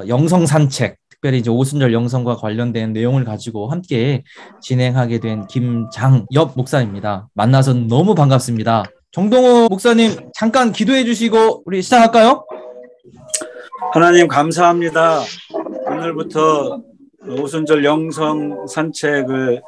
영성 산책, 특별히 이제 오순절 영성과 관련된 내용을 가지고 함께 진행하게 된 김장엽 목사입니다. 만나서 너무 반갑습니다. 정동호 목사님 잠깐 기도해 주시고 우리 시작할까요? 하나님 감사합니다. 오늘부터 오순절 영성 산책을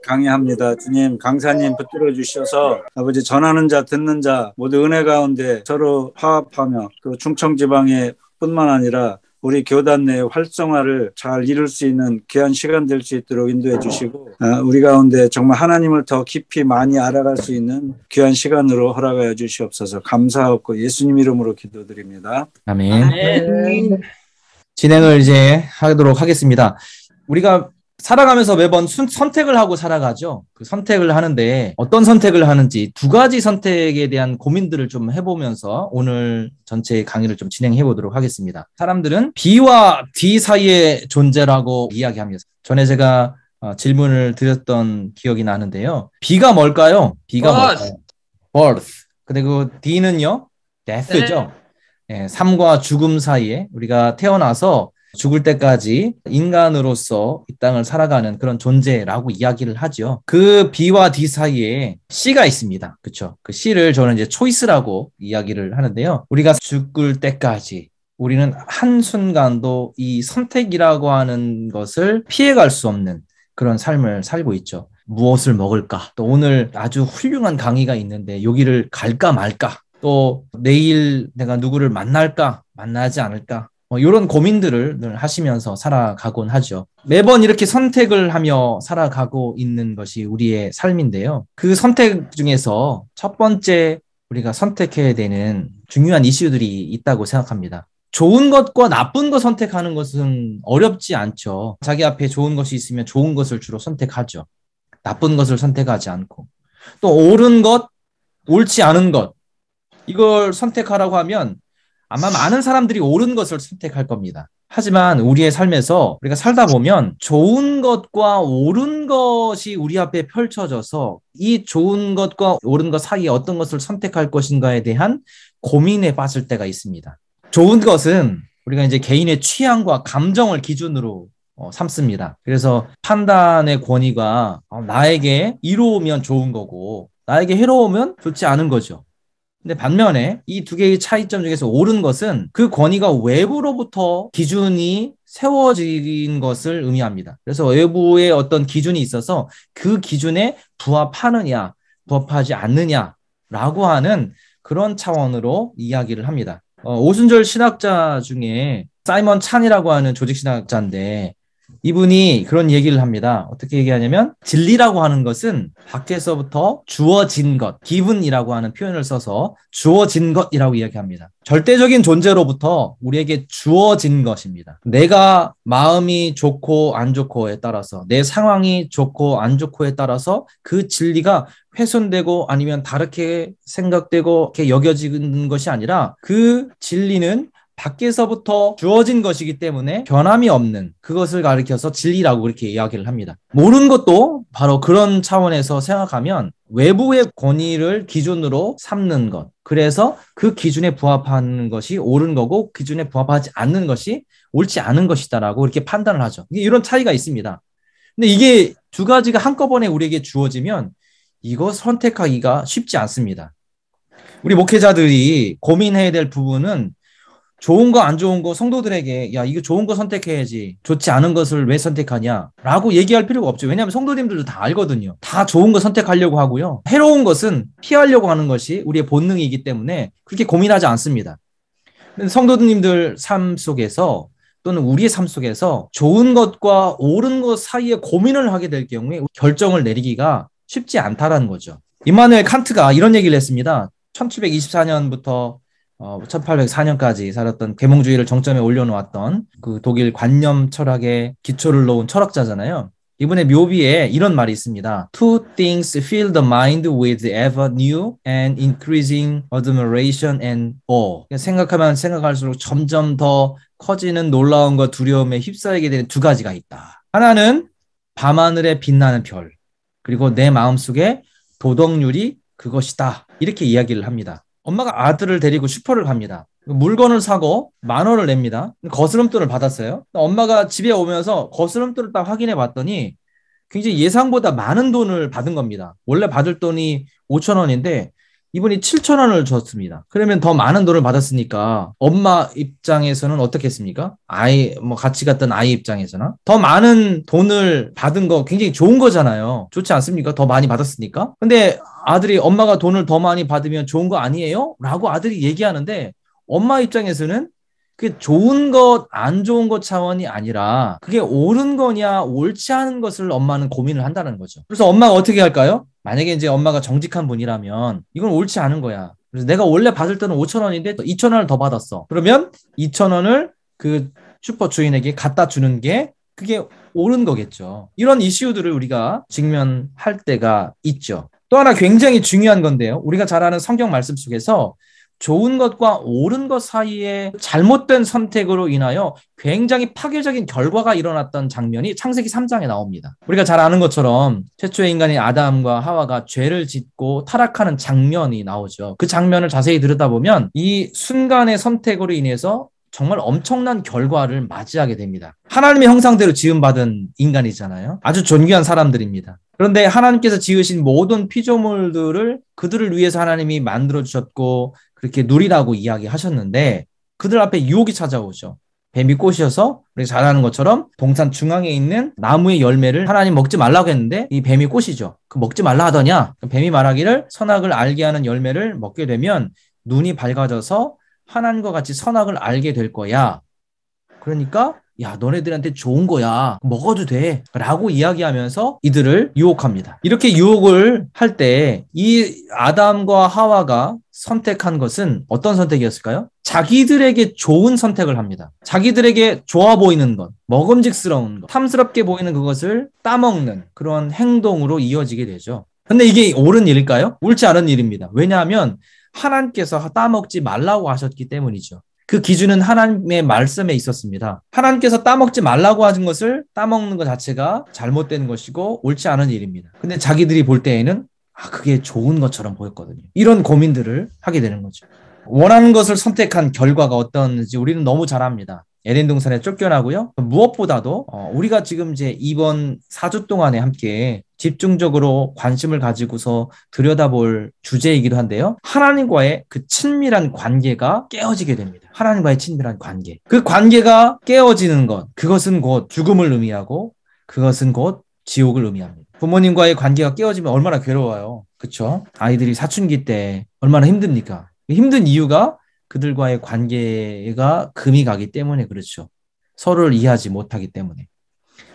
강의합니다. 주님 강사님 붙들어 주셔서 아버지 전하는 자 듣는 자 모두 은혜 가운데 서로 화합하며 또 충청지방에 뿐만 아니라 우리 교단 내 활성화를 잘 이룰 수 있는 귀한 시간 될 수 있도록 인도해 주시고 우리 가운데 정말 하나님을 더 깊이 많이 알아갈 수 있는 귀한 시간으로 허락하여 주시옵소서. 감사하고 예수님 이름으로 기도드립니다. 아멘. 진행을 이제 하도록 하겠습니다. 우리가 살아가면서 매번 선택을 하고 살아가죠. 그 선택을 하는데 어떤 선택을 하는지 두 가지 선택에 대한 고민들을 좀 해보면서 오늘 전체 강의를 좀 진행해 보도록 하겠습니다. 사람들은 B와 D 사이의 존재라고 이야기합니다. 전에 제가 질문을 드렸던 기억이 나는데요. B가 뭘까요? B가 뭘까요? birth. 그리고 D는요? death죠. 네, 삶과 죽음 사이에 우리가 태어나서 죽을 때까지 인간으로서 이 땅을 살아가는 그런 존재라고 이야기를 하죠. 그 B와 D 사이에 C가 있습니다. 그렇죠? 그 C를 저는 이제 초이스라고 이야기를 하는데요. 우리가 죽을 때까지 우리는 한순간도 이 선택이라고 하는 것을 피해갈 수 없는 그런 삶을 살고 있죠. 무엇을 먹을까? 또 오늘 아주 훌륭한 강의가 있는데 여기를 갈까 말까? 또 내일 내가 누구를 만날까? 만나지 않을까? 이런 고민들을 늘 하시면서 살아가곤 하죠. 매번 이렇게 선택을 하며 살아가고 있는 것이 우리의 삶인데요. 그 선택 중에서 첫 번째 우리가 선택해야 되는 중요한 이슈들이 있다고 생각합니다. 좋은 것과 나쁜 것 선택하는 것은 어렵지 않죠. 자기 앞에 좋은 것이 있으면 좋은 것을 주로 선택하죠. 나쁜 것을 선택하지 않고. 또 옳은 것, 옳지 않은 것, 이걸 선택하라고 하면 아마 많은 사람들이 옳은 것을 선택할 겁니다. 하지만 우리의 삶에서 우리가 살다 보면 좋은 것과 옳은 것이 우리 앞에 펼쳐져서 이 좋은 것과 옳은 것 사이에 어떤 것을 선택할 것인가에 대한 고민에 빠질 때가 있습니다. 좋은 것은 우리가 이제 개인의 취향과 감정을 기준으로 삼습니다. 그래서 판단의 권위가 나에게 이로우면 좋은 거고 나에게 해로우면 좋지 않은 거죠. 근데 반면에 이 두 개의 차이점 중에서 옳은 것은 그 권위가 외부로부터 기준이 세워진 것을 의미합니다. 그래서 외부의 어떤 기준이 있어서 그 기준에 부합하느냐, 부합하지 않느냐라고 하는 그런 차원으로 이야기를 합니다. 오순절 신학자 중에 사이먼 찬이라고 하는 조직 신학자인데 이분이 그런 얘기를 합니다. 어떻게 얘기하냐면 진리라고 하는 것은 밖에서부터 주어진 것, 기분이라고 하는 표현을 써서 주어진 것이라고 이야기합니다. 절대적인 존재로부터 우리에게 주어진 것입니다. 내가 마음이 좋고 안 좋고에 따라서 내 상황이 좋고 안 좋고에 따라서 그 진리가 훼손되고 아니면 다르게 생각되고 이렇게 여겨지는 것이 아니라 그 진리는 밖에서부터 주어진 것이기 때문에 변함이 없는 그것을 가리켜서 진리라고 그렇게 이야기를 합니다. 모르는 것도 바로 그런 차원에서 생각하면 외부의 권위를 기준으로 삼는 것. 그래서 그 기준에 부합하는 것이 옳은 거고 기준에 부합하지 않는 것이 옳지 않은 것이다라고 이렇게 판단을 하죠. 이런 차이가 있습니다. 근데 이게 두 가지가 한꺼번에 우리에게 주어지면 이거 선택하기가 쉽지 않습니다. 우리 목회자들이 고민해야 될 부분은 좋은 거 안 좋은 거 성도들에게 야 이거 좋은 거 선택해야지 좋지 않은 것을 왜 선택하냐 라고 얘기할 필요가 없죠. 왜냐하면 성도님들도 다 알거든요. 다 좋은 거 선택하려고 하고요. 해로운 것은 피하려고 하는 것이 우리의 본능이기 때문에 그렇게 고민하지 않습니다. 성도님들 삶 속에서 또는 우리의 삶 속에서 좋은 것과 옳은 것 사이에 고민을 하게 될 경우에 결정을 내리기가 쉽지 않다라는 거죠. 임마누엘 칸트가 이런 얘기를 했습니다. 1724년부터 1804년까지 살았던 계몽주의를 정점에 올려놓았던 그 독일 관념 철학의 기초를 놓은 철학자잖아요. 이분의 묘비에 이런 말이 있습니다. Two things fill the mind with ever new and increasing admiration and awe. 생각하면 생각할수록 점점 더 커지는 놀라움과 두려움에 휩싸이게 되는 두 가지가 있다. 하나는 밤하늘에 빛나는 별, 그리고 내 마음속에 도덕률이 그것이다. 이렇게 이야기를 합니다. 엄마가 아들을 데리고 슈퍼를 갑니다. 물건을 사고 10,000원을 냅니다. 거스름돈을 받았어요. 엄마가 집에 오면서 거스름돈을 딱 확인해 봤더니 굉장히 예상보다 많은 돈을 받은 겁니다. 원래 받을 돈이 5,000원인데 이분이 7,000원을 줬습니다. 그러면 더 많은 돈을 받았으니까 엄마 입장에서는 어떻겠습니까? 같이 갔던 아이 입장에서는 더 많은 돈을 받은 거 굉장히 좋은 거잖아요. 좋지 않습니까? 더 많이 받았으니까. 근데 아들이 엄마가 돈을 더 많이 받으면 좋은 거 아니에요? 라고 아들이 얘기하는데 엄마 입장에서는 그게 좋은 것, 안 좋은 것 차원이 아니라 그게 옳은 거냐, 옳지 않은 것을 엄마는 고민을 한다는 거죠. 그래서 엄마가 어떻게 할까요? 만약에 이제 엄마가 정직한 분이라면 이건 옳지 않은 거야. 그래서 내가 원래 받을 때는 5,000원인데 2,000원을 더 받았어. 그러면 2,000원을 그 슈퍼 주인에게 갖다 주는 게 그게 옳은 거겠죠. 이런 이슈들을 우리가 직면할 때가 있죠. 또 하나 굉장히 중요한 건데요. 우리가 잘 아는 성경 말씀 속에서 좋은 것과 옳은 것 사이에 잘못된 선택으로 인하여 굉장히 파괴적인 결과가 일어났던 장면이 창세기 3장에 나옵니다. 우리가 잘 아는 것처럼 최초의 인간인 아담과 하와가 죄를 짓고 타락하는 장면이 나오죠. 그 장면을 자세히 들여다보면 이 순간의 선택으로 인해서 정말 엄청난 결과를 맞이하게 됩니다. 하나님의 형상대로 지음받은 인간이잖아요. 아주 존귀한 사람들입니다. 그런데 하나님께서 지으신 모든 피조물들을 그들을 위해서 하나님이 만들어주셨고 그렇게 누리라고 이야기하셨는데 그들 앞에 유혹이 찾아오죠. 뱀이 꼬셔서 우리가 잘 아는 것처럼 동산 중앙에 있는 나무의 열매를 하나님 먹지 말라고 했는데 이 뱀이 꼬시죠. 그 먹지 말라 하더냐? 뱀이 말하기를 선악을 알게 하는 열매를 먹게 되면 눈이 밝아져서 하나님과 같이 선악을 알게 될 거야. 그러니까 야, 너네들한테 좋은 거야. 먹어도 돼. 라고 이야기하면서 이들을 유혹합니다. 이렇게 유혹을 할 때 이 아담과 하와가 선택한 것은 어떤 선택이었을까요? 자기들에게 좋은 선택을 합니다. 자기들에게 좋아 보이는 것, 먹음직스러운 것, 탐스럽게 보이는 그것을 따먹는 그런 행동으로 이어지게 되죠. 근데 이게 옳은 일일까요? 옳지 않은 일입니다. 왜냐하면 하나님께서 따먹지 말라고 하셨기 때문이죠. 그 기준은 하나님의 말씀에 있었습니다. 하나님께서 따먹지 말라고 하신 것을 따먹는 것 자체가 잘못된 것이고 옳지 않은 일입니다. 근데 자기들이 볼 때에는 그게 좋은 것처럼 보였거든요. 이런 고민들을 하게 되는 거죠. 원하는 것을 선택한 결과가 어떤지 우리는 너무 잘 압니다. 에덴 동산에 쫓겨나고요. 무엇보다도 우리가 지금 이제 이번 4주 동안에 함께 집중적으로 관심을 가지고서 들여다볼 주제이기도 한데요. 하나님과의 그 친밀한 관계가 깨어지게 됩니다. 하나님과의 친밀한 관계. 그 관계가 깨어지는 것, 그것은 곧 죽음을 의미하고 그것은 곧 지옥을 의미합니다. 부모님과의 관계가 깨어지면 얼마나 괴로워요. 그렇죠? 아이들이 사춘기 때 얼마나 힘듭니까? 힘든 이유가 그들과의 관계가 금이 가기 때문에 그렇죠. 서로를 이해하지 못하기 때문에.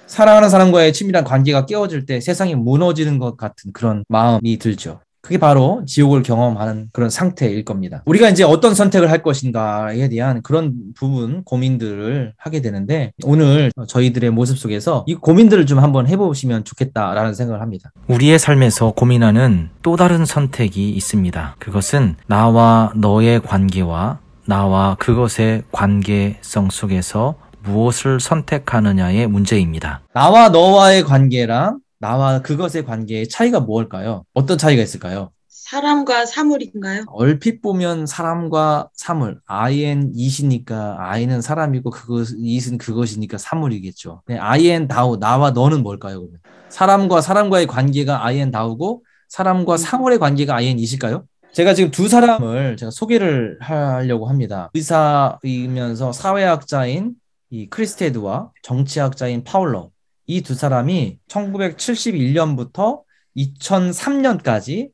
사랑하는 사람과의 친밀한 관계가 깨어질 때 세상이 무너지는 것 같은 그런 마음이 들죠. 그게 바로 지옥을 경험하는 그런 상태일 겁니다. 우리가 이제 어떤 선택을 할 것인가에 대한 그런 부분, 고민들을 하게 되는데 오늘 저희들의 모습 속에서 이 고민들을 좀 한번 해보시면 좋겠다라는 생각을 합니다. 우리의 삶에서 고민하는 또 다른 선택이 있습니다. 그것은 나와 너의 관계와 나와 그것의 관계성 속에서 무엇을 선택하느냐의 문제입니다. 나와 너와의 관계랑 나와 그것의 관계의 차이가 무엇일까요? 어떤 차이가 있을까요? 사람과 사물인가요? 얼핏 보면 사람과 사물, IN 이시니까 I는 사람이고 이는 그것이니까 사물이겠죠. 네, IN 다우, 나와 너는 뭘까요? 그러면? 사람과 사람과의 관계가 IN 다우고 사람과 사물의 관계가 IN 이실까요? 제가 지금 두 사람을 제가 소개를 하려고 합니다. 의사이면서 사회학자인 이 크리스테드와 정치학자인 파울러. 이 두 사람이 1971년부터 2003년까지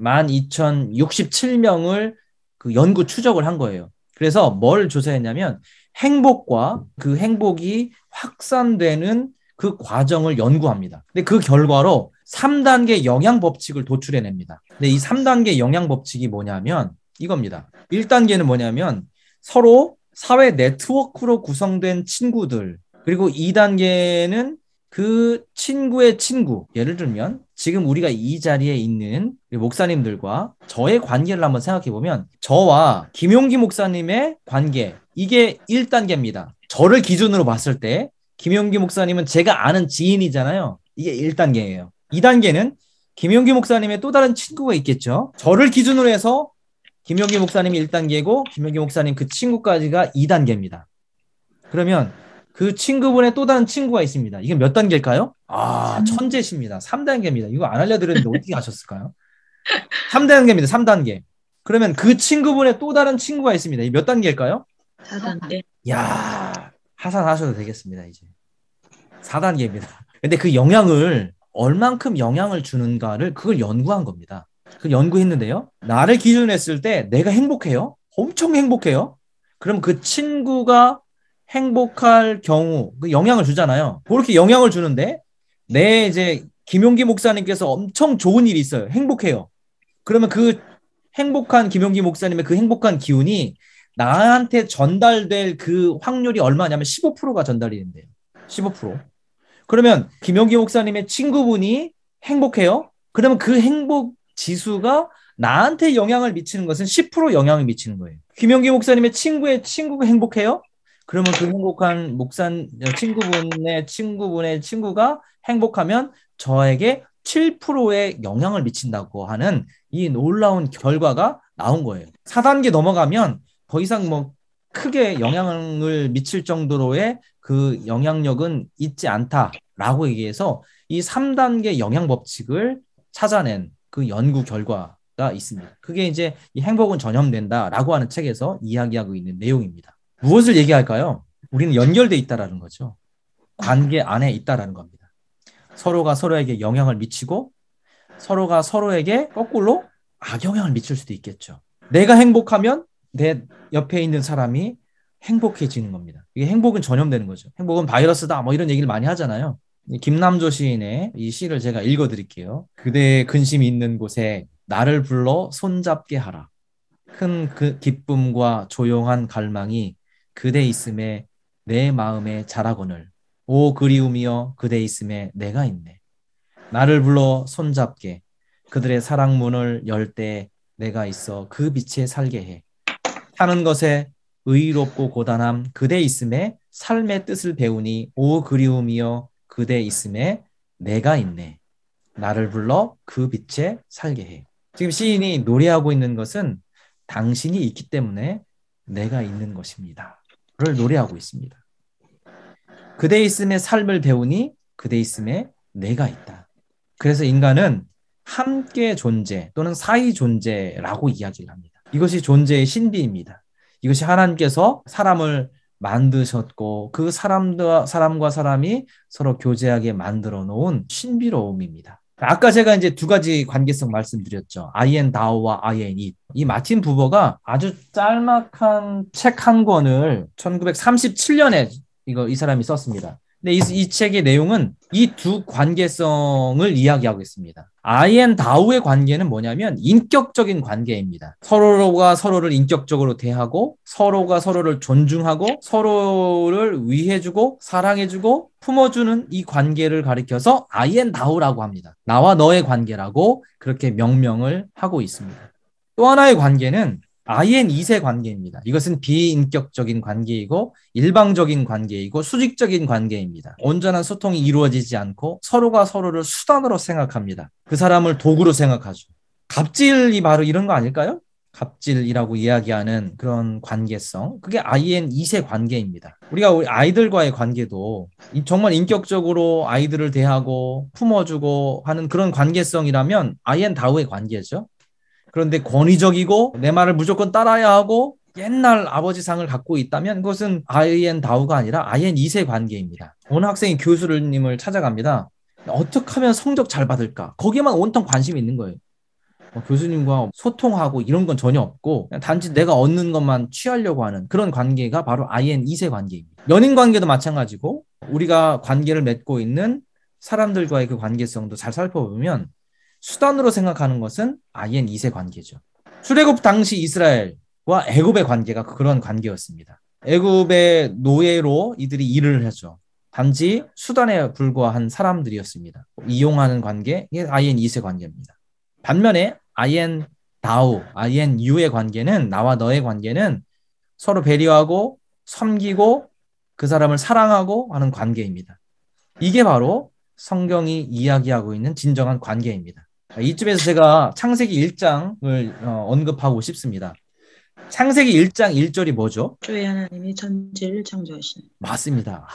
12,067명을 그 연구 추적을 한 거예요. 그래서 뭘 조사했냐면 행복과 그 행복이 확산되는 그 과정을 연구합니다. 근데 그 결과로 3단계 영양 법칙을 도출해냅니다. 근데 이 3단계 영양 법칙이 뭐냐면 이겁니다. 1단계는 뭐냐면 서로 사회 네트워크로 구성된 친구들, 그리고 2단계는 그 친구의 친구, 예를 들면 지금 우리가 이 자리에 있는 목사님들과 저의 관계를 한번 생각해 보면 저와 김용기 목사님의 관계, 이게 1단계입니다. 저를 기준으로 봤을 때 김용기 목사님은 제가 아는 지인이잖아요. 이게 1단계예요. 2단계는 김용기 목사님의 또 다른 친구가 있겠죠. 저를 기준으로 해서 김용기 목사님이 1단계고 김용기 목사님 그 친구까지가 2단계입니다. 그러면 그 친구분의 또 다른 친구가 있습니다. 이게 몇 단계일까요? 천재십니다. 3단계입니다. 이거 안 알려드렸는데 어떻게 아셨을까요? 3단계입니다. 3단계. 그러면 그 친구분의 또 다른 친구가 있습니다. 이 몇 단계일까요? 4단계. 야, 하산하셔도 되겠습니다. 이제 4단계입니다. 근데 그 영향을 얼만큼 영향을 주는가를 그걸 연구한 겁니다. 그걸 연구했는데요. 나를 기준으로 했을 때 내가 행복해요. 엄청 행복해요. 그럼 그 친구가 행복할 경우 그 영향을 주잖아요. 그렇게 영향을 주는데 내 이제 김용기 목사님께서 엄청 좋은 일이 있어요. 행복해요. 그러면 그 행복한 김용기 목사님의 그 행복한 기운이 나한테 전달될 그 확률이 얼마냐면 15%가 전달이 된대요. 15%. 그러면 김용기 목사님의 친구분이 행복해요. 그러면 그 행복 지수가 나한테 영향을 미치는 것은 10% 영향을 미치는 거예요. 김용기 목사님의 친구의 친구가 행복해요. 그러면 그 행복한 친구분의 친구가 행복하면 저에게 7%의 영향을 미친다고 하는 이 놀라운 결과가 나온 거예요. 4단계 넘어가면 더 이상 뭐 크게 영향을 미칠 정도로의 그 영향력은 있지 않다라고 얘기해서 이 3단계 영향 법칙을 찾아낸 그 연구 결과가 있습니다. 그게 이제 이 행복은 전염된다라고 하는 책에서 이야기하고 있는 내용입니다. 무엇을 얘기할까요? 우리는 연결돼 있다라는 거죠. 관계 안에 있다라는 겁니다. 서로가 서로에게 영향을 미치고 서로가 서로에게 거꾸로 악영향을 미칠 수도 있겠죠. 내가 행복하면 내 옆에 있는 사람이 행복해지는 겁니다. 이게 행복은 전염되는 거죠. 행복은 바이러스다 뭐 이런 얘기를 많이 하잖아요. 김남조 시인의 이 시를 제가 읽어드릴게요. 그대의 근심이 있는 곳에 나를 불러 손잡게 하라. 큰 그 기쁨과 조용한 갈망이 그대 있음에 내 마음에 자라거늘. 오 그리움이여 그대 있음에 내가 있네. 나를 불러 손잡게 그들의 사랑 문을 열 때 내가 있어 그 빛에 살게 해. 사는 것에 의롭고 고단함 그대 있음에 삶의 뜻을 배우니 오 그리움이여 그대 있음에 내가 있네. 나를 불러 그 빛에 살게 해. 지금 시인이 노래하고 있는 것은 당신이 있기 때문에 내가 있는 것입니다. 를 노래하고 있습니다. 그대 있음에 삶을 배우니 그대 있음에 내가 있다. 그래서 인간은 함께 존재 또는 사이 존재라고 이야기를 합니다. 이것이 존재의 신비입니다. 이것이 하나님께서 사람을 만드셨고 그 사람과 사람이 서로 교제하게 만들어 놓은 신비로움입니다. 아까 제가 이제 두 가지 관계성 말씀드렸죠. 아이엔 다우와 아이엔 잇. 이 마틴 부버가 아주 짤막한 책 한 권을 1937년에 이 사람이 썼습니다. 근데 이 책의 내용은 이 두 관계성을 이야기하고 있습니다. 아이엔 다우의 관계는 뭐냐면 인격적인 관계입니다. 서로가 서로를 인격적으로 대하고 서로가 서로를 존중하고 서로를 위해주고 사랑해주고 품어주는 이 관계를 가리켜서 아이엔 다우라고 합니다. 나와 너의 관계라고 그렇게 명명을 하고 있습니다. 또 하나의 관계는 IN 2세 관계입니다. 이것은 비인격적인 관계이고 일방적인 관계이고 수직적인 관계입니다. 온전한 소통이 이루어지지 않고 서로가 서로를 수단으로 생각합니다. 그 사람을 도구로 생각하죠. 갑질이 바로 이런 거 아닐까요? 갑질이라고 이야기하는 그런 관계성. 그게 IN 2세 관계입니다. 우리가 우리 아이들과의 관계도 정말 인격적으로 아이들을 대하고 품어주고 하는 그런 관계성이라면 IN 다우의 관계죠. 그런데 권위적이고 내 말을 무조건 따라야 하고 옛날 아버지상을 갖고 있다면 그것은 IN 다우가 아니라 IN 2세 관계입니다. 어느 학생이 교수님을 찾아갑니다. 어떻게 하면 성적 잘 받을까? 거기에만 온통 관심이 있는 거예요. 교수님과 소통하고 이런 건 전혀 없고 그냥 단지 내가 얻는 것만 취하려고 하는 그런 관계가 바로 IN 2세 관계입니다. 연인 관계도 마찬가지고 우리가 관계를 맺고 있는 사람들과의 그 관계성도 잘 살펴보면 수단으로 생각하는 것은 IN 2세 관계죠. 출애굽 당시 이스라엘과 애굽의 관계가 그런 관계였습니다. 애굽의 노예로 이들이 일을 하죠. 단지 수단에 불과한 사람들이었습니다. 이용하는 관계, 이게 IN 2세 관계입니다. 반면에 IN 다우, IN U의 관계는 나와 너의 관계는 서로 배려하고 섬기고 그 사람을 사랑하고 하는 관계입니다. 이게 바로 성경이 이야기하고 있는 진정한 관계입니다. 이쯤에서 제가 창세기 1장을 언급하고 싶습니다. 창세기 1장 1절이 뭐죠? 태초에 하나님이 천지를 창조하시니. 맞습니다.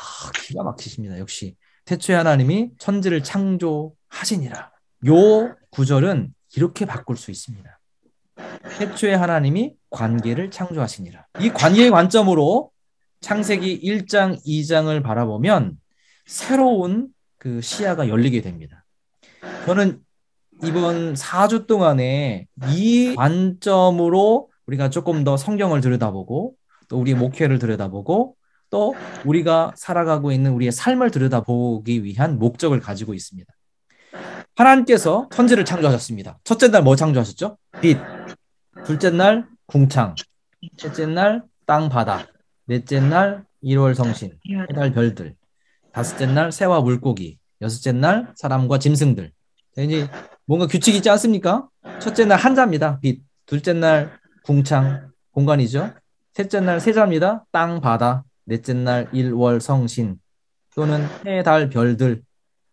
기가 막히십니다. 역시 태초에 하나님이 천지를 창조하시니라. 요 구절은 이렇게 바꿀 수 있습니다. 태초에 하나님이 관계를 창조하시니라. 이 관계의 관점으로 창세기 1장, 2장을 바라보면 새로운 그 시야가 열리게 됩니다. 저는 이번 4주 동안에 이 관점으로 우리가 조금 더 성경을 들여다보고 또 우리의 목회를 들여다보고 또 우리가 살아가고 있는 우리의 삶을 들여다보기 위한 목적을 가지고 있습니다. 하나님께서 천지를 창조하셨습니다. 첫째 날 뭐 창조하셨죠? 빛. 둘째 날 궁창. 셋째 날 땅 바다. 넷째 날 일월 성신. 해달 별들. 다섯째 날 새와 물고기. 여섯째 날 사람과 짐승들. 이제 뭔가 규칙이 있지 않습니까? 첫째 날 한자입니다. 빛. 둘째 날 궁창. 공간이죠. 셋째 날 세자입니다. 땅 바다. 넷째 날 일월 성신. 또는 해, 달, 별들.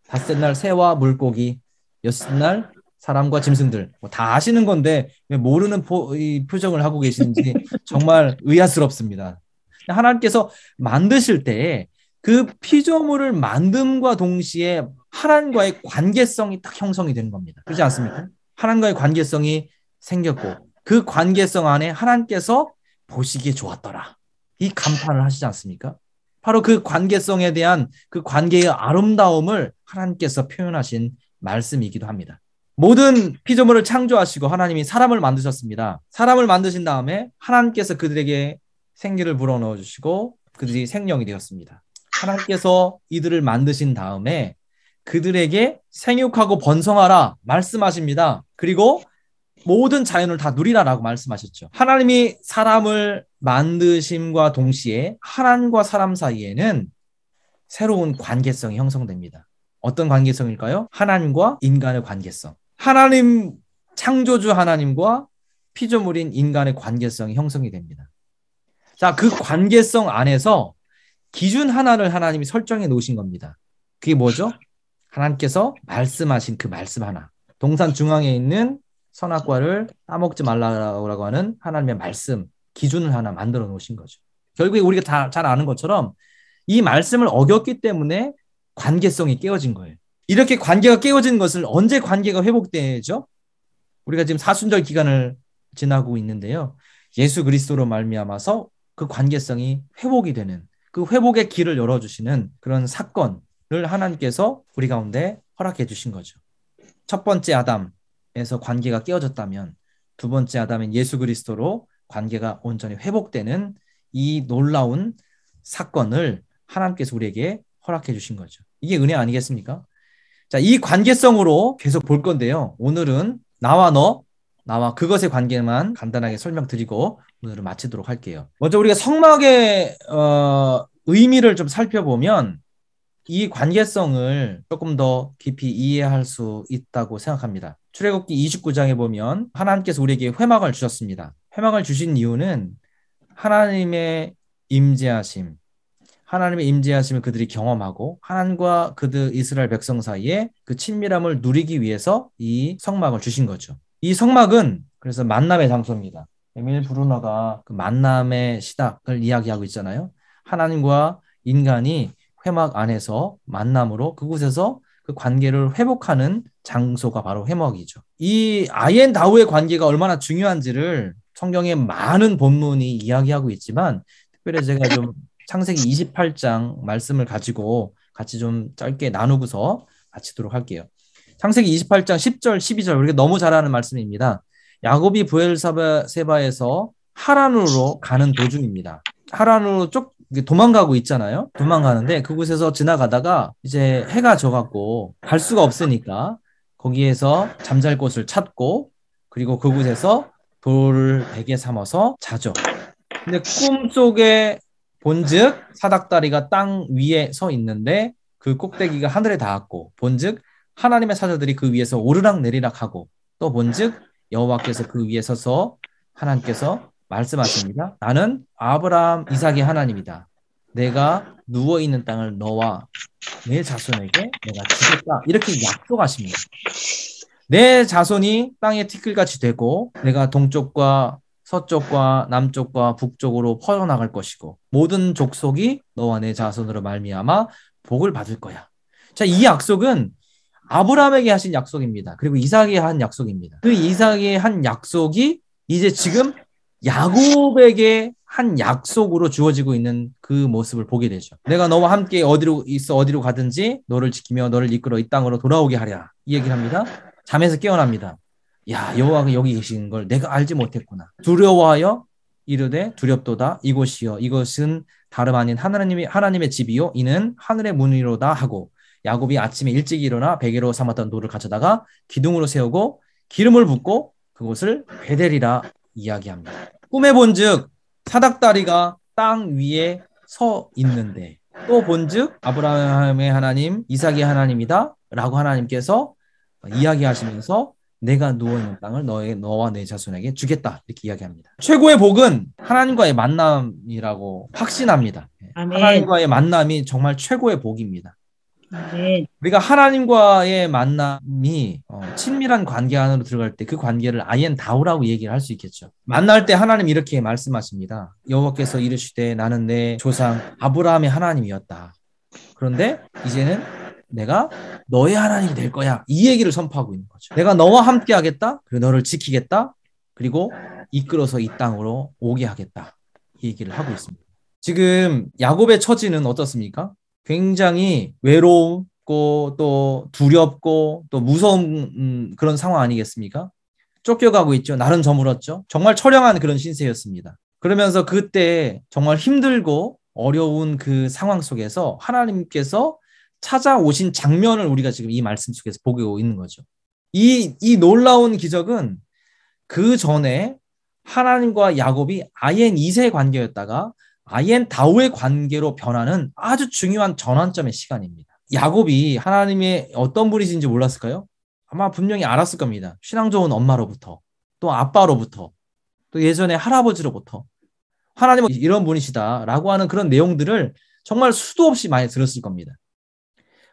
다섯째 날 새와 물고기. 여섯째 날 사람과 짐승들. 다 아시는 건데 왜 모르는 이 표정을 하고 계시는지 정말 의아스럽습니다. 하나님께서 만드실 때 그 피조물을 만듦과 동시에 하나님과의 관계성이 딱 형성이 되는 겁니다. 그렇지 않습니까? 하나님과의 관계성이 생겼고 그 관계성 안에 하나님께서 보시기에 좋았더라. 이 감탄을 하시지 않습니까? 바로 그 관계성에 대한 그 관계의 아름다움을 하나님께서 표현하신 말씀이기도 합니다. 모든 피조물을 창조하시고 하나님이 사람을 만드셨습니다. 사람을 만드신 다음에 하나님께서 그들에게 생기를 불어넣어 주시고 그들이 생명이 되었습니다. 하나님께서 이들을 만드신 다음에 그들에게 생육하고 번성하라 말씀하십니다. 그리고 모든 자연을 다 누리라라고 말씀하셨죠. 하나님이 사람을 만드심과 동시에 하나님과 사람 사이에는 새로운 관계성이 형성됩니다. 어떤 관계성일까요? 하나님과 인간의 관계성. 하나님, 창조주 하나님과 피조물인 인간의 관계성이 형성이 됩니다. 자, 그 관계성 안에서 기준 하나를 하나님이 설정해 놓으신 겁니다. 그게 뭐죠? 하나님께서 말씀하신 그 말씀 하나. 동산 중앙에 있는 선악과를 따먹지 말라고 하는 하나님의 말씀, 기준을 하나 만들어 놓으신 거죠. 결국에 우리가 다 잘 아는 것처럼 이 말씀을 어겼기 때문에 관계성이 깨어진 거예요. 이렇게 관계가 깨어진 것을 언제 관계가 회복되죠? 우리가 지금 사순절 기간을 지나고 있는데요. 예수 그리스도로 말미암아서 그 관계성이 회복이 되는 그 회복의 길을 열어주시는 그런 사건을 하나님께서 우리 가운데 허락해 주신 거죠. 첫 번째 아담에서 관계가 깨어졌다면 두 번째 아담인 예수 그리스도로 관계가 온전히 회복되는 이 놀라운 사건을 하나님께서 우리에게 허락해 주신 거죠. 이게 은혜 아니겠습니까? 자, 이 관계성으로 계속 볼 건데요. 오늘은 나와 나와 그것의 관계만 간단하게 설명드리고 오늘은 마치도록 할게요. 먼저 우리가 성막의 의미를 좀 살펴보면 이 관계성을 조금 더 깊이 이해할 수 있다고 생각합니다. 출애굽기 29장에 보면 하나님께서 우리에게 회막을 주셨습니다. 회막을 주신 이유는 하나님의 임재하심, 하나님의 임재하심을 그들이 경험하고 하나님과 그들 이스라엘 백성 사이에 그 친밀함을 누리기 위해서 이 성막을 주신 거죠. 이 성막은 그래서 만남의 장소입니다. 에밀 브루너가 그 만남의 시작을 이야기하고 있잖아요. 하나님과 인간이 회막 안에서 만남으로 그곳에서 그 관계를 회복하는 장소가 바로 회막이죠. 이 아이앤다우의 관계가 얼마나 중요한지를 성경의 많은 본문이 이야기하고 있지만 특별히 제가 좀 창세기 28장 말씀을 가지고 같이 좀 짧게 나누고서 마치도록 할게요. 창세기 28장 10절, 12절 우리가 너무 잘 아는 말씀입니다. 야곱이 브엘세바에서 하란으로 가는 도중입니다. 하란으로 쭉 도망가고 있잖아요. 도망가는데 그곳에서 지나가다가 이제 해가 져갖고 갈 수가 없으니까 거기에서 잠잘 곳을 찾고 그리고 그곳에서 돌을 베개 삼아서 자죠. 근데 꿈속에 본즉 사닥다리가 땅 위에 서 있는데 그 꼭대기가 하늘에 닿았고 본즉 하나님의 사자들이 그 위에서 오르락 내리락 하고 또 본즉 여호와께서 그 위에 서서 하나님께서 말씀하십니다. 나는 아브라함 이삭의 하나님이다. 내가 누워있는 땅을 너와 내 자손에게 내가 주겠다. 이렇게 약속하십니다. 내 자손이 땅의 티끌같이 되고 내가 동쪽과 서쪽과 남쪽과 북쪽으로 퍼져나갈 것이고 모든 족속이 너와 내 자손으로 말미암아 복을 받을 거야. 자, 이 약속은 아브라함에게 하신 약속입니다. 그리고 이삭에게 한 약속입니다. 그 이삭에게 한 약속이 이제 지금 야곱에게 한 약속으로 주어지고 있는 그 모습을 보게 되죠. 내가 너와 함께 어디로 있어 어디로 가든지 너를 지키며 너를 이끌어 이 땅으로 돌아오게 하랴. 이 얘기를 합니다. 잠에서 깨어납니다. 야, 여호와가 여기 계신 걸 내가 알지 못했구나. 두려워하여 이르되 두렵도다. 이곳이여 이것은 다름 아닌 하나님의 집이요 이는 하늘의 문이로다 하고 야곱이 아침에 일찍 일어나 베개로 삼았던 돌을 가져다가 기둥으로 세우고 기름을 붓고 그곳을 베델이라 이야기합니다. 꿈에 본즉 사닥다리가 땅 위에 서 있는데 또 본즉 아브라함의 하나님, 이삭의 하나님이다 라고 하나님께서 이야기하시면서 내가 누워있는 땅을 너와 내 자손에게 주겠다 이렇게 이야기합니다. 최고의 복은 하나님과의 만남이라고 확신합니다. 아멘. 하나님과의 만남이 정말 최고의 복입니다. 네. 우리가 하나님과의 만남이 친밀한 관계 안으로 들어갈 때 그 관계를 아옌 다우라고 얘기를 할 수 있겠죠. 만날 때 하나님 이렇게 말씀하십니다. 여호와께서 이르시되 나는 내 조상 아브라함의 하나님이었다. 그런데 이제는 내가 너의 하나님이 될 거야. 이 얘기를 선포하고 있는 거죠. 내가 너와 함께 하겠다. 그리고 너를 지키겠다. 그리고 이끌어서 이 땅으로 오게 하겠다. 이 얘기를 하고 있습니다. 지금 야곱의 처지는 어떻습니까? 굉장히 외롭고 또 두렵고 또 무서운 그런 상황 아니겠습니까? 쫓겨가고 있죠. 날은 저물었죠. 정말 처량한 그런 신세였습니다. 그러면서 그때 정말 힘들고 어려운 그 상황 속에서 하나님께서 찾아오신 장면을 우리가 지금 이 말씀 속에서 보고 있는 거죠. 이 놀라운 기적은 그 전에 하나님과 야곱이 아옌 2세 관계였다가 아옌 다우의 관계로 변하는 아주 중요한 전환점의 시간입니다. 야곱이 하나님의 어떤 분이신지 몰랐을까요? 아마 분명히 알았을 겁니다. 신앙 좋은 엄마로부터, 또 아빠로부터, 또 예전에 할아버지로부터 하나님은 이런 분이시다라고 하는 그런 내용들을 정말 수도 없이 많이 들었을 겁니다.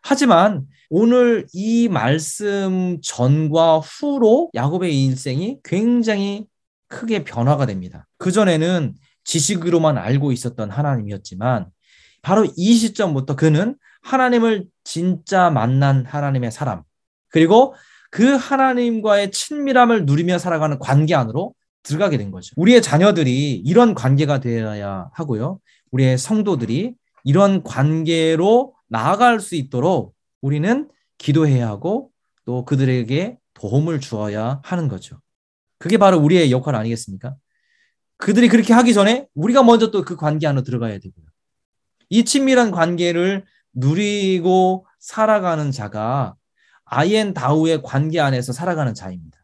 하지만 오늘 이 말씀 전과 후로 야곱의 인생이 굉장히 크게 변화가 됩니다. 그전에는 지식으로만 알고 있었던 하나님이었지만 바로 이 시점부터 그는 하나님을 진짜 만난 하나님의 사람, 그리고 그 하나님과의 친밀함을 누리며 살아가는 관계 안으로 들어가게 된 거죠. 우리의 자녀들이 이런 관계가 되어야 하고요. 우리의 성도들이 이런 관계로 나아갈 수 있도록 우리는 기도해야 하고 또 그들에게 도움을 주어야 하는 거죠. 그게 바로 우리의 역할 아니겠습니까? 그들이 그렇게 하기 전에 우리가 먼저 또 그 관계 안으로 들어가야 되고요. 이 친밀한 관계를 누리고 살아가는 자가 아옌 다우의 관계 안에서 살아가는 자입니다.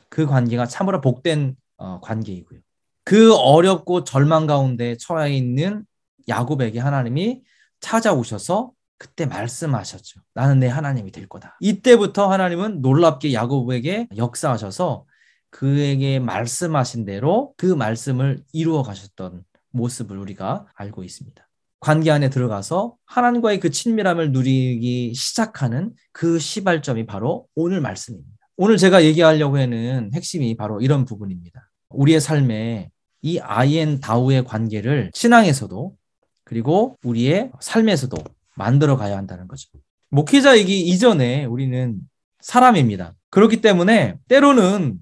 그 관계가 참으로 복된 관계이고요. 그 어렵고 절망 가운데 처해 있는 야곱에게 하나님이 찾아오셔서 그때 말씀하셨죠. 나는 내 하나님이 될 거다. 이때부터 하나님은 놀랍게 야곱에게 역사하셔서 그에게 말씀하신 대로 그 말씀을 이루어 가셨던 모습을 우리가 알고 있습니다. 관계 안에 들어가서 하나님과의 그 친밀함을 누리기 시작하는 그 시발점이 바로 오늘 말씀입니다. 오늘 제가 얘기하려고 하는 핵심이 바로 이런 부분입니다. 우리의 삶에 이 아옌 다우의 관계를 신앙에서도 그리고 우리의 삶에서도 만들어 가야 한다는 거죠. 목회자이기 이전에 우리는 사람입니다. 그렇기 때문에 때로는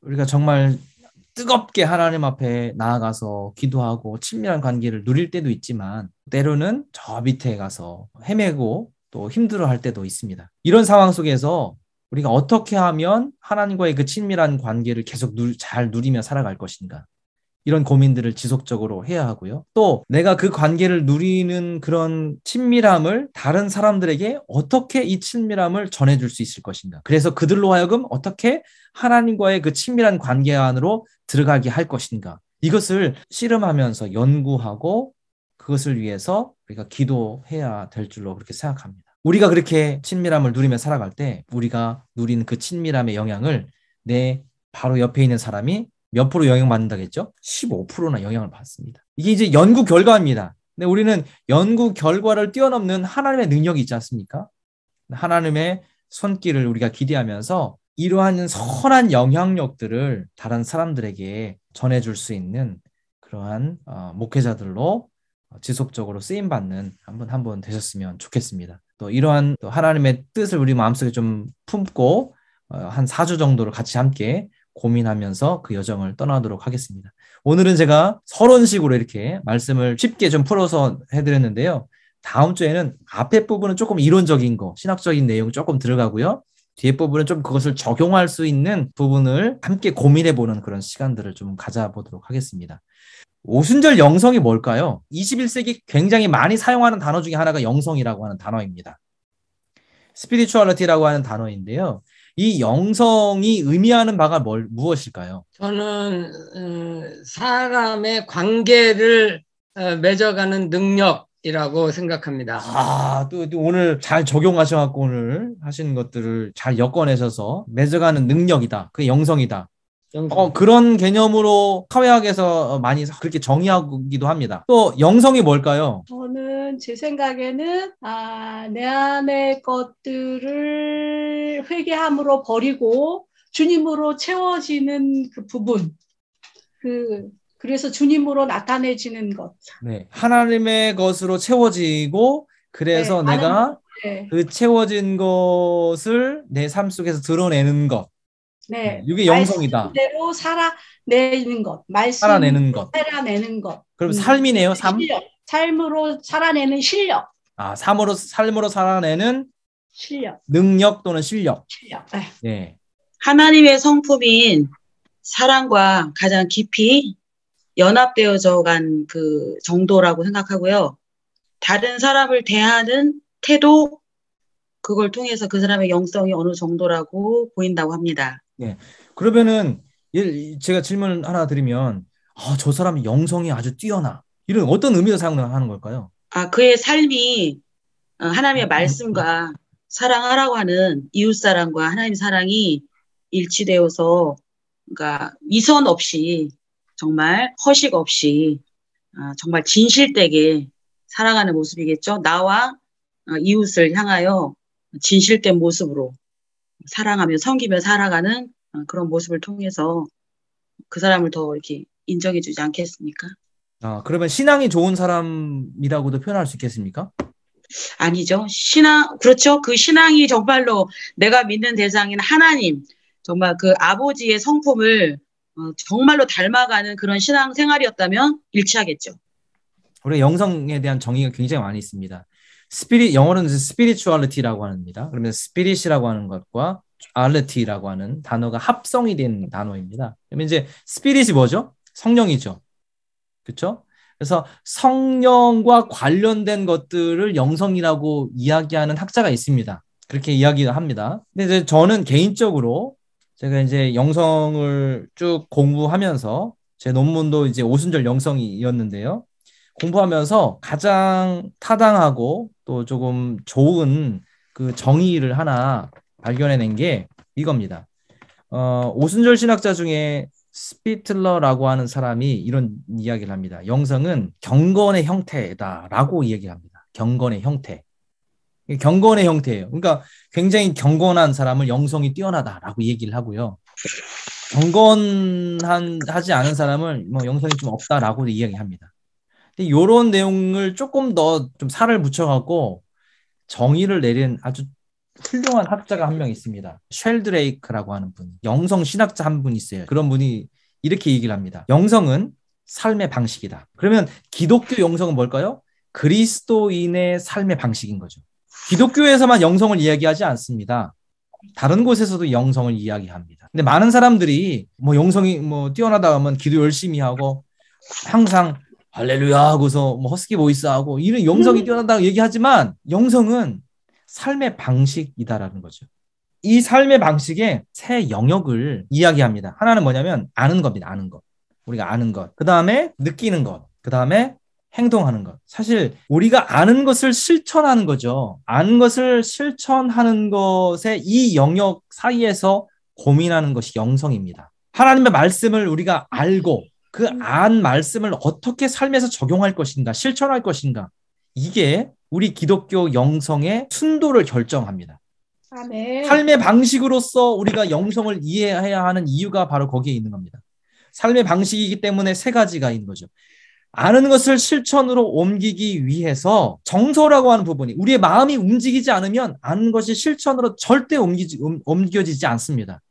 우리가 정말 뜨겁게 하나님 앞에 나아가서 기도하고 친밀한 관계를 누릴 때도 있지만 때로는 저 밑에 가서 헤매고 또 힘들어할 때도 있습니다. 이런 상황 속에서 우리가 어떻게 하면 하나님과의 그 친밀한 관계를 계속 잘 누리며 살아갈 것인가, 이런 고민들을 지속적으로 해야 하고요. 또 내가 그 관계를 누리는 그런 친밀함을 다른 사람들에게 어떻게 이 친밀함을 전해줄 수 있을 것인가. 그래서 그들로 하여금 어떻게 하나님과의 그 친밀한 관계 안으로 들어가게 할 것인가. 이것을 씨름하면서 연구하고 그것을 위해서 우리가 기도해야 될 줄로 그렇게 생각합니다. 우리가 그렇게 친밀함을 누리며 살아갈 때 우리가 누린 그 친밀함의 영향을 내 바로 옆에 있는 사람이 몇 프로 영향받는다겠죠? 15%나 영향을 받습니다. 이게 이제 연구 결과입니다. 근데 우리는 연구 결과를 뛰어넘는 하나님의 능력이 있지 않습니까? 하나님의 손길을 우리가 기대하면서 이러한 선한 영향력들을 다른 사람들에게 전해줄 수 있는 그러한 목회자들로 지속적으로 쓰임받는 한 분 되셨으면 좋겠습니다. 또 이러한 또 하나님의 뜻을 우리 마음속에 좀 품고 한 4주 정도를 같이 함께 고민하면서 그 여정을 떠나도록 하겠습니다. 오늘은 제가 서론식으로 이렇게 말씀을 쉽게 좀 풀어서 해드렸는데요. 다음 주에는 앞에 부분은 조금 이론적인 거, 신학적인 내용 조금 들어가고요. 뒤에 부분은 좀 그것을 적용할 수 있는 부분을 함께 고민해보는 그런 시간들을 좀 가져보도록 하겠습니다. 오순절 영성이 뭘까요? 21세기 굉장히 많이 사용하는 단어 중에 하나가 영성이라고 하는 단어입니다. 스피리추얼리티라고 하는 단어인데요. 이 영성이 의미하는 바가 무엇일까요? 저는 사람의 관계를 맺어가는 능력이라고 생각합니다. 또 오늘 잘 적용하셔갖고 오늘 하시는 것들을 잘 엮어내셔서 맺어가는 능력이다. 그게 영성이다. 그런 개념으로 사회학에서 많이 그렇게 정의하기도 합니다. 또 영성이 뭘까요? 저는 제 생각에는 내 안의 것들을 회개함으로 버리고 주님으로 채워지는 그 부분, 그래서 주님으로 나타내지는 것. 네, 하나님의 것으로 채워지고 그래서 네, 내가 그 채워진 것을 내 삶 속에서 드러내는 것. 네, 이게 영성이다. 말씀대로 살아내는 것, 살아내는 것. 살아내는 것. 그럼 삶이네요, 삶. 실력, 삶으로 살아내는 실력. 삶으로 살아내는 실력. 능력 또는 실력. 실력. 네. 하나님의 성품인 사랑과 가장 깊이 연합되어져 간 그 정도라고 생각하고요. 다른 사람을 대하는 태도, 그걸 통해서 그 사람의 영성이 어느 정도라고 보인다고 합니다. 네. 그러면은 제가 질문을 하나 드리면 저 사람이 영성이 아주 뛰어나. 이런 어떤 의미로 사용하는 걸까요? 그의 삶이 하나님의 말씀과 사랑하라고 하는 이웃사랑과 하나님 사랑이 일치되어서 그러니까 위선 없이 정말 허식 없이 정말 진실되게 살아가는 모습이겠죠. 나와 이웃을 향하여 진실된 모습으로 사랑하며 섬기며 살아가는 그런 모습을 통해서 그 사람을 더 이렇게 인정해 주지 않겠습니까? 그러면 신앙이 좋은 사람이라고도 표현할 수 있겠습니까? 아니죠. 그렇죠. 그 신앙이 정말로 내가 믿는 대상인 하나님, 정말 그 아버지의 성품을 정말로 닮아가는 그런 신앙 생활이었다면 일치하겠죠. 우리 영성에 대한 정의가 굉장히 많이 있습니다. 영어로는 스피리추얼리티라고 합니다. 그러면 스피릿이라고 하는 것과 알리티라고 하는 단어가 합성이 된 단어입니다. 그러면 이제 스피릿이 뭐죠? 성령이죠. 그렇죠? 그래서 성령과 관련된 것들을 영성이라고 이야기하는 학자가 있습니다. 그렇게 이야기를 합니다. 근데 이제 저는 개인적으로 제가 이제 영성을 쭉 공부하면서 제 논문도 이제 오순절 영성이었는데요. 공부하면서 가장 타당하고 또 조금 좋은 그 정의를 하나 발견해낸 게 이겁니다. 오순절 신학자 중에 스피틀러라고 하는 사람이 이런 이야기를 합니다. 영성은 경건의 형태다라고 이야기를 합니다. 경건의 형태. 경건의 형태예요. 그러니까 굉장히 경건한 사람을 영성이 뛰어나다라고 얘기를 하고요. 경건하지 않은 사람을 영성이 좀 없다라고 이야기합니다. 근데 이런 내용을 조금 더 좀 살을 붙여갖고 정의를 내린 아주 훌륭한 학자가 한 명 있습니다. 쉘드레이크라고 하는 분, 영성 신학자 한 분 있어요. 그런 분이 이렇게 얘기를 합니다. 영성은 삶의 방식이다. 그러면 기독교 영성은 뭘까요? 그리스도인의 삶의 방식인 거죠. 기독교에서만 영성을 이야기하지 않습니다. 다른 곳에서도 영성을 이야기합니다. 근데 많은 사람들이 영성이 뛰어나다 하면 기도 열심히 하고 항상 할렐루야 하고서 허스키 보이스 하고 이런 영성이 뛰어나다고 얘기하지만 영성은 삶의 방식이다라는 거죠. 이 삶의 방식의 세 영역을 이야기합니다. 하나는 뭐냐면 아는 겁니다. 아는 것. 우리가 아는 것. 그 다음에 느끼는 것. 그 다음에 행동하는 것. 사실 우리가 아는 것을 실천하는 거죠. 아는 것을 실천하는 것의 이 영역 사이에서 고민하는 것이 영성입니다. 하나님의 말씀을 우리가 알고 그 안 말씀을 어떻게 삶에서 적용할 것인가, 실천할 것인가. 이게 우리 기독교 영성의 순도를 결정합니다. 아멘. 삶의 방식으로서 우리가 영성을 이해해야 하는 이유가 바로 거기에 있는 겁니다. 삶의 방식이기 때문에 세 가지가 있는 거죠. 아는 것을 실천으로 옮기기 위해서 정서라고 하는 부분이 우리의 마음이 움직이지 않으면 아는 것이 실천으로 절대 옮겨지지 않습니다.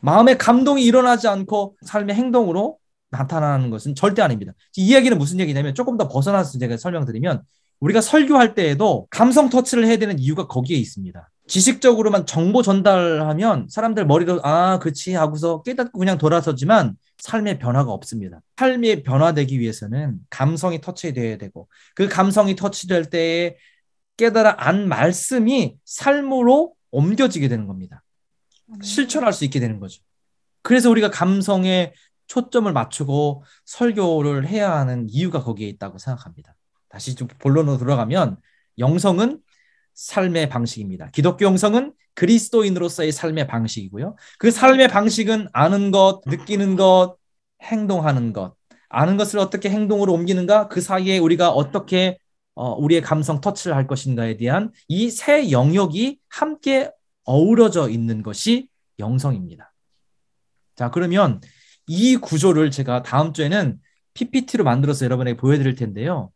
마음의 감동이 일어나지 않고 삶의 행동으로 나타나는 것은 절대 아닙니다. 이 이야기는 무슨 얘기냐면 조금 더 벗어나서 제가 설명드리면 우리가 설교할 때에도 감성 터치를 해야 되는 이유가 거기에 있습니다. 지식적으로만 정보 전달하면 사람들 머리로 그치 하고서 깨닫고 그냥 돌아서지만 삶의 변화가 없습니다. 삶이 변화되기 위해서는 감성이 터치돼야 되고 그 감성이 터치될 때에 깨달아 안 말씀이 삶으로 옮겨지게 되는 겁니다. 실천할 수 있게 되는 거죠. 그래서 우리가 감성에 초점을 맞추고 설교를 해야 하는 이유가 거기에 있다고 생각합니다. 다시 좀 본론으로 돌아가면 영성은 삶의 방식입니다. 기독교 영성은 그리스도인으로서의 삶의 방식이고요. 그 삶의 방식은 아는 것, 느끼는 것, 행동하는 것. 아는 것을 어떻게 행동으로 옮기는가? 그 사이에 우리가 어떻게 우리의 감성 터치를 할 것인가에 대한 이 세 영역이 함께 어우러져 있는 것이 영성입니다. 자, 그러면 이 구조를 제가 다음 주에는 PPT로 만들어서 여러분에게 보여드릴 텐데요.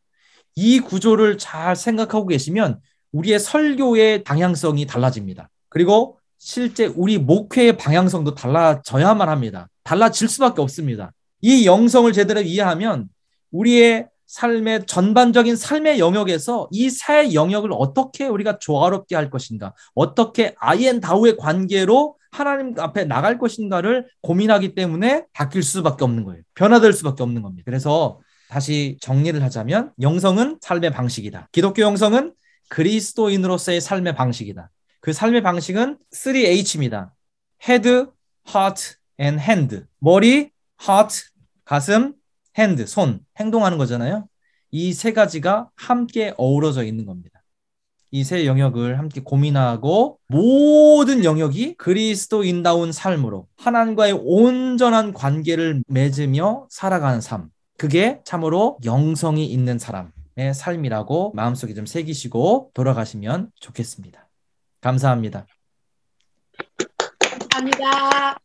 이 구조를 잘 생각하고 계시면 우리의 설교의 방향성이 달라집니다. 그리고 실제 우리 목회의 방향성도 달라져야만 합니다. 달라질 수밖에 없습니다. 이 영성을 제대로 이해하면 우리의 삶의 전반적인 삶의 영역에서 이 세 영역을 어떻게 우리가 조화롭게 할 것인가, 어떻게 아이앤다우의 관계로 하나님 앞에 나갈 것인가를 고민하기 때문에 바뀔 수밖에 없는 거예요. 변화될 수밖에 없는 겁니다. 그래서 다시 정리를 하자면 영성은 삶의 방식이다. 기독교 영성은 그리스도인으로서의 삶의 방식이다. 그 삶의 방식은 3H입니다. Head, Heart, and Hand. 머리, Heart, 가슴, Hand, 손. 행동하는 거잖아요. 이 세 가지가 함께 어우러져 있는 겁니다. 이 세 영역을 함께 고민하고 모든 영역이 그리스도인다운 삶으로 하나님과의 온전한 관계를 맺으며 살아가는 삶. 그게 참으로 영성이 있는 사람의 삶이라고 마음속에 좀 새기시고 돌아가시면 좋겠습니다. 감사합니다. 감사합니다.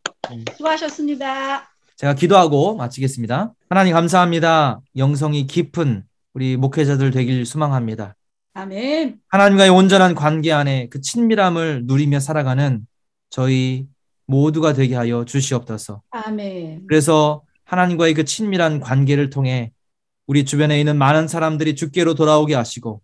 수고하셨습니다. 제가 기도하고 마치겠습니다. 하나님 감사합니다. 영성이 깊은 우리 목회자들 되길 소망합니다. 아멘. 하나님과의 온전한 관계 안에 그 친밀함을 누리며 살아가는 저희 모두가 되게 하여 주시옵소서. 아멘. 그래서 하나님과의 그 친밀한 관계를 통해 우리 주변에 있는 많은 사람들이 주께로 돌아오게 하시고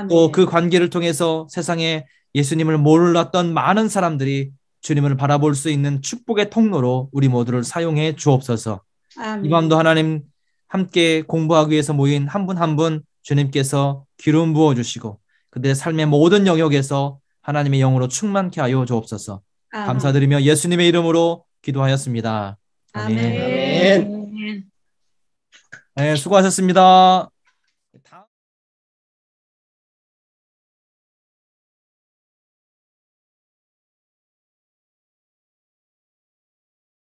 또 그 관계를 통해서 세상에 예수님을 몰랐던 많은 사람들이 주님을 바라볼 수 있는 축복의 통로로 우리 모두를 사용해 주옵소서. 아멘. 이 밤도 하나님 함께 공부하기 위해서 모인 한 분 한 분 주님께서 기름 부어주시고 그들의 삶의 모든 영역에서 하나님의 영으로 충만케 하여 주옵소서. 아멘. 감사드리며 예수님의 이름으로 기도하였습니다. 아멘. 아멘. 네, 수고하셨습니다.